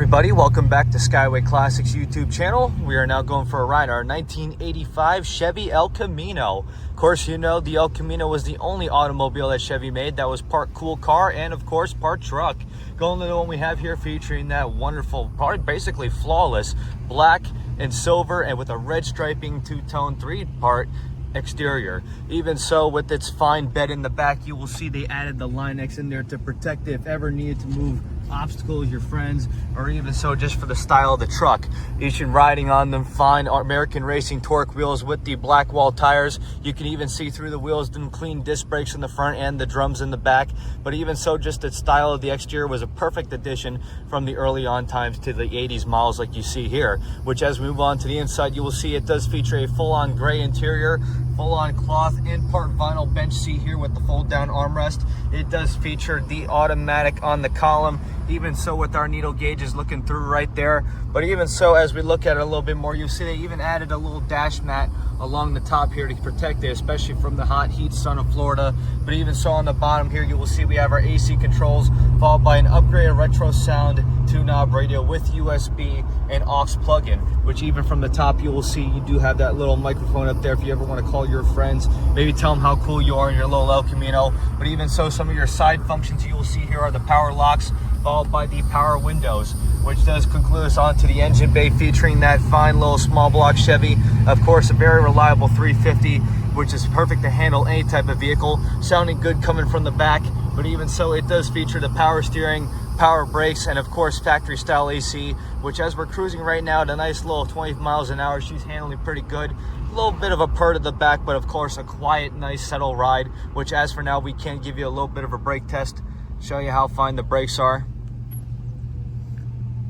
everybody, welcome back to Skyway Classics YouTube channel. We are now going for a ride our 1985 Chevy El Camino. Of course, you know the El Camino was the only automobile that Chevy made that was part cool car and of course part truck. Going to the one we have here featuring that wonderful, probably basically flawless black and silver and with a red striping two-tone three-part exterior. Even so, with its fine bed in the back, you will see they added the Line-X in there to protect it if ever needed to move obstacles, your friends, or even so just for the style of the truck. You should riding on them fine American racing torque wheels with the black wall tires. You can even see through the wheels, them clean disc brakes in the front and the drums in the back. But even so, just the style of the exterior was a perfect addition from the early on times to the 80s models like you see here, which as we move on to the inside, you will see it does feature a full-on gray interior, full-on cloth and part vinyl bench seat here with the fold-down armrest. It does feature the automatic on the column, even so with our needle gauges looking through right there. But even so, as we look at it a little bit more, you'll see they even added a little dash mat along the top here to protect it, especially from the hot heat sun of Florida. But even so, on the bottom here, you will see we have our AC controls, followed by an upgraded retro sound two-knob radio with USB and aux plug-in, which even from the top you will see you do have that little microphone up there if you ever want to call your friends, maybe tell them how cool you are in your little El Camino. But even so, some of your side functions you will see here are the power locks, followed by the power windows, which does conclude us onto the engine bay featuring that fine little small block Chevy. Of course, a very reliable 350, which is perfect to handle any type of vehicle, sounding good coming from the back. But even so, it does feature the power steering, power brakes, and of course factory style AC, which as we're cruising right now at a nice little 20 miles an hour, she's handling pretty good. A little bit of a purr to the back, but of course a quiet, nice, settled ride, which as for now, we can give you a little bit of a brake test, show you how fine the brakes are.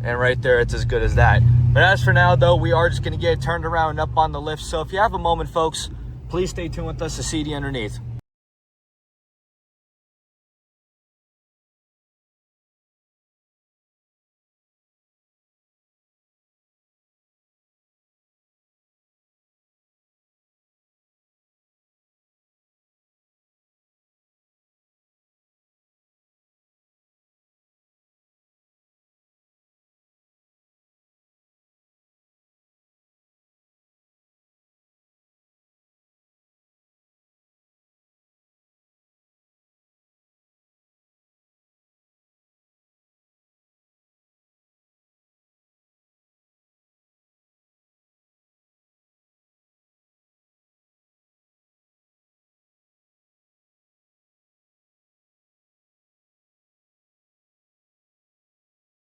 And right there, it's as good as that. But as for now though, we are just gonna get it turned around and up on the lift. So if you have a moment, folks, please stay tuned with us to see the underneath.